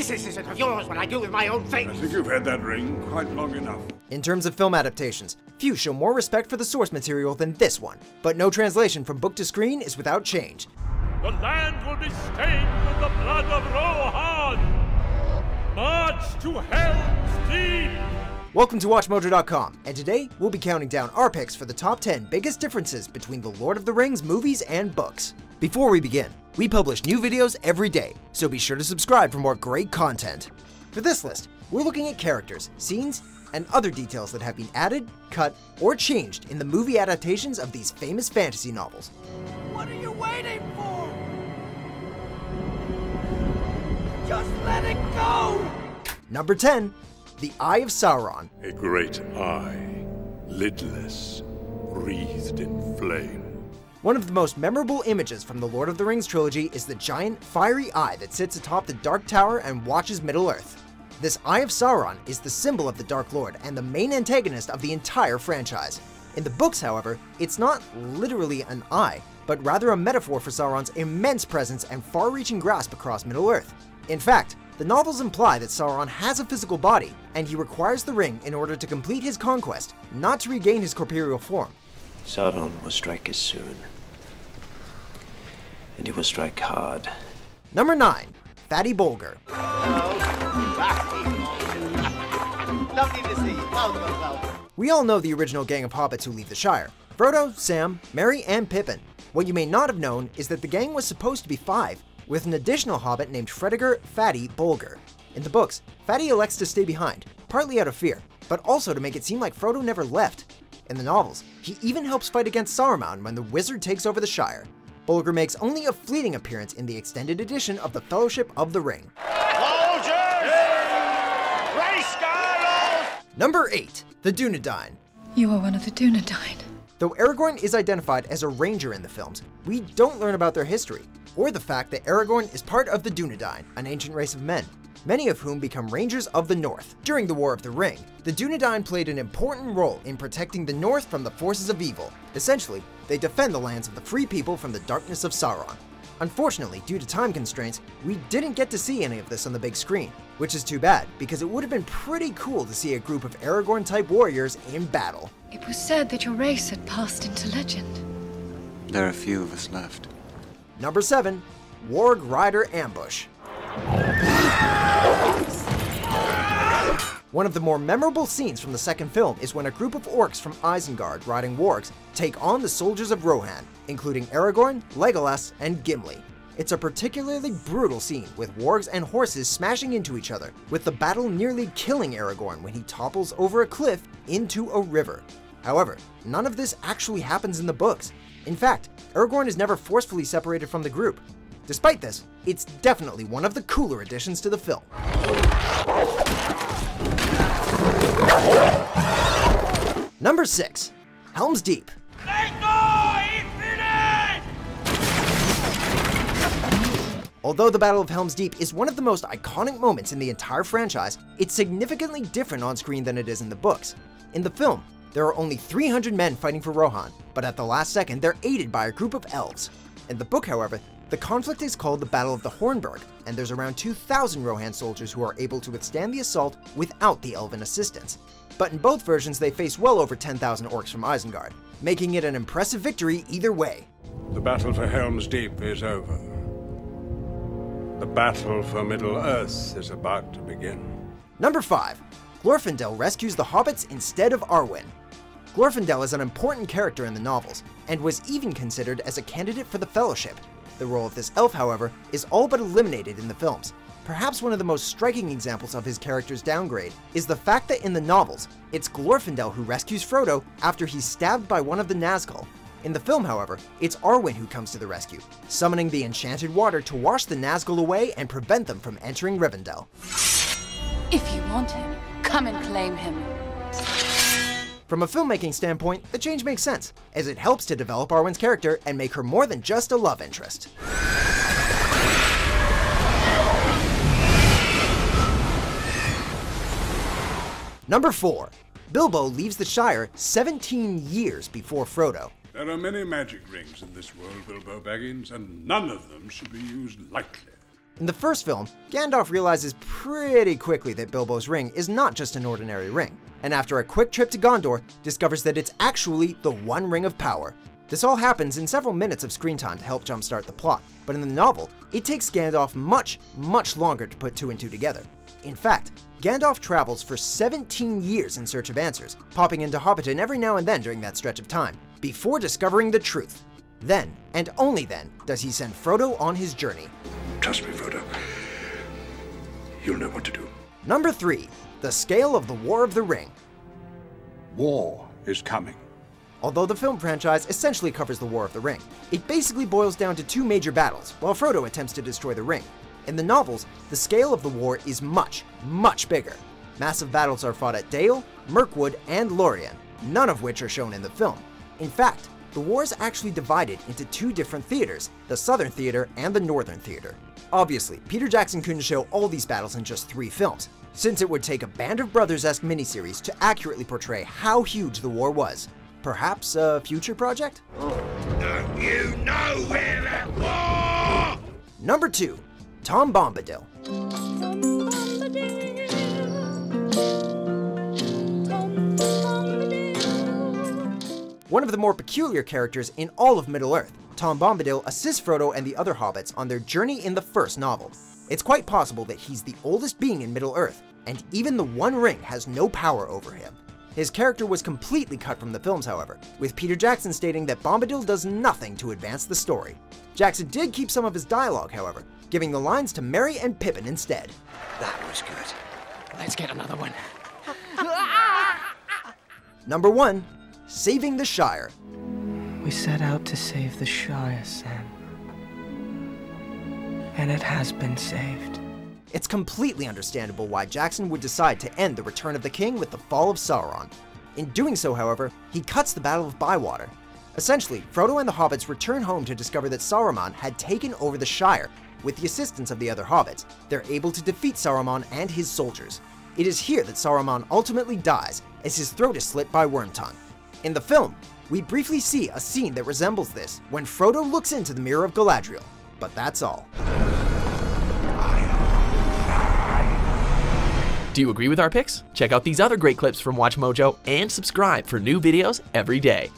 business isn't of yours what I do with my own fate. I think you've had that ring quite long enough. In terms of film adaptations, few show more respect for the source material than this one, but no translation from book to screen is without change. The land will be stained with the blood of Rohan! March to Helm's Deep! Welcome to WatchMojo.com, and today we'll be counting down our picks for the top 10 biggest differences between the Lord of the Rings movies and books. Before we begin, we publish new videos every day, so be sure to subscribe for more great content. For this list, we're looking at characters, scenes, and other details that have been added, cut, or changed in the movie adaptations of these famous fantasy novels. What are you waiting for? Just let it go! Number 10. The Eye of Sauron. A great eye, lidless, wreathed in flame. One of the most memorable images from the Lord of the Rings trilogy is the giant, fiery eye that sits atop the Dark Tower and watches Middle-earth. This Eye of Sauron is the symbol of the Dark Lord and the main antagonist of the entire franchise. In the books, however, it's not literally an eye, but rather a metaphor for Sauron's immense presence and far-reaching grasp across Middle-earth. In fact, the novels imply that Sauron has a physical body, and he requires the ring in order to complete his conquest, not to regain his corporeal form. Sauron will strike us soon. And he will strike hard. Number 9. Fatty Bolger. Lovely to see you. Welcome. We all know the original gang of hobbits who leave the Shire: Frodo, Sam, Merry, and Pippin. What you may not have known is that the gang was supposed to be 5, with an additional hobbit named Fredegar Fatty Bolger. In the books, Fatty elects to stay behind, partly out of fear, but also to make it seem like Frodo never left. In the novels, he even helps fight against Saruman when the wizard takes over the Shire. Bolger makes only a fleeting appearance in the extended edition of the Fellowship of the Ring. Number 8. The Dúnedain. You are one of the Dúnedain. Though Aragorn is identified as a ranger in the films, we don't learn about their history, or the fact that Aragorn is part of the Dúnedain, an ancient race of men, many of whom become Rangers of the North. During the War of the Ring, the Dúnedain played an important role in protecting the North from the forces of evil. Essentially, they defend the lands of the free people from the darkness of Sauron. Unfortunately, due to time constraints, we didn't get to see any of this on the big screen, which is too bad, because it would have been pretty cool to see a group of Aragorn-type warriors in battle. It was said that your race had passed into legend. There are a few of us left. Number 7. Warg Rider Ambush. One of the more memorable scenes from the second film is when a group of orcs from Isengard riding wargs take on the soldiers of Rohan, including Aragorn, Legolas, and Gimli. It's a particularly brutal scene, with wargs and horses smashing into each other, with the battle nearly killing Aragorn when he topples over a cliff into a river. However, none of this actually happens in the books. In fact, Aragorn is never forcefully separated from the group. Despite this, it's definitely one of the cooler additions to the film. Number 6. Helm's Deep. Although the Battle of Helm's Deep is one of the most iconic moments in the entire franchise, it's significantly different on screen than it is in the books. In the film, there are only 300 men fighting for Rohan, but at the last second they're aided by a group of elves. In the book, however, the conflict is called the Battle of the Hornburg, and there's around 2,000 Rohan soldiers who are able to withstand the assault without the elven assistance. But in both versions they face well over 10,000 orcs from Isengard, making it an impressive victory either way. The battle for Helm's Deep is over. The battle for Middle-earth is about to begin. Number 5. Glorfindel rescues the hobbits instead of Arwen. Glorfindel is an important character in the novels, and was even considered as a candidate for the Fellowship. The role of this elf, however, is all but eliminated in the films. Perhaps one of the most striking examples of his character's downgrade is the fact that in the novels, it's Glorfindel who rescues Frodo after he's stabbed by one of the Nazgul. In the film, however, it's Arwen who comes to the rescue, summoning the enchanted water to wash the Nazgul away and prevent them from entering Rivendell. If you want him, come and claim him. From a filmmaking standpoint, the change makes sense, as it helps to develop Arwen's character and make her more than just a love interest. Number 4. Bilbo leaves the Shire 17 years before Frodo. There are many magic rings in this world, Bilbo Baggins, and none of them should be used lightly. In the first film, Gandalf realizes pretty quickly that Bilbo's ring is not just an ordinary ring, and after a quick trip to Gondor, discovers that it's actually the One Ring of Power. This all happens in several minutes of screen time to help jumpstart the plot, but in the novel, it takes Gandalf much longer to put two and two together. In fact, Gandalf travels for 17 years in search of answers, popping into Hobbiton every now and then during that stretch of time, before discovering the truth. Then, and only then, does he send Frodo on his journey. Trust me, Frodo. You'll know what to do. Number 3. The scale of the War of the Ring. War is coming. Although the film franchise essentially covers the War of the Ring, it basically boils down to two major battles, while Frodo attempts to destroy the ring. In the novels, the scale of the war is much bigger. Massive battles are fought at Dale, Mirkwood, and Lorien, none of which are shown in the film. In fact, the war is actually divided into two different theaters, the Southern Theater and the Northern Theater. Obviously, Peter Jackson couldn't show all these battles in just 3 films, since it would take a Band of Brothers-esque miniseries to accurately portray how huge the war was. Perhaps a future project? Don't you know we're at war? Number 2. Tom Bombadil. One of the more peculiar characters in all of Middle-earth, Tom Bombadil assists Frodo and the other hobbits on their journey in the first novel. It's quite possible that he's the oldest being in Middle-earth, and even the One Ring has no power over him. His character was completely cut from the films, however, with Peter Jackson stating that Bombadil does nothing to advance the story. Jackson did keep some of his dialogue, however, giving the lines to Merry and Pippin instead. That was good. Let's get another one. Number 1. Saving the Shire. We set out to save the Shire, Sam. And it has been saved. It's completely understandable why Jackson would decide to end the Return of the King with the fall of Sauron. In doing so, however, he cuts the Battle of Bywater. Essentially, Frodo and the hobbits return home to discover that Saruman had taken over the Shire. With the assistance of the other hobbits, they're able to defeat Saruman and his soldiers. It is here that Saruman ultimately dies, as his throat is slit by Wormtongue. In the film, we briefly see a scene that resembles this when Frodo looks into the Mirror of Galadriel, but that's all. Do you agree with our picks? Check out these other great clips from WatchMojo and subscribe for new videos every day.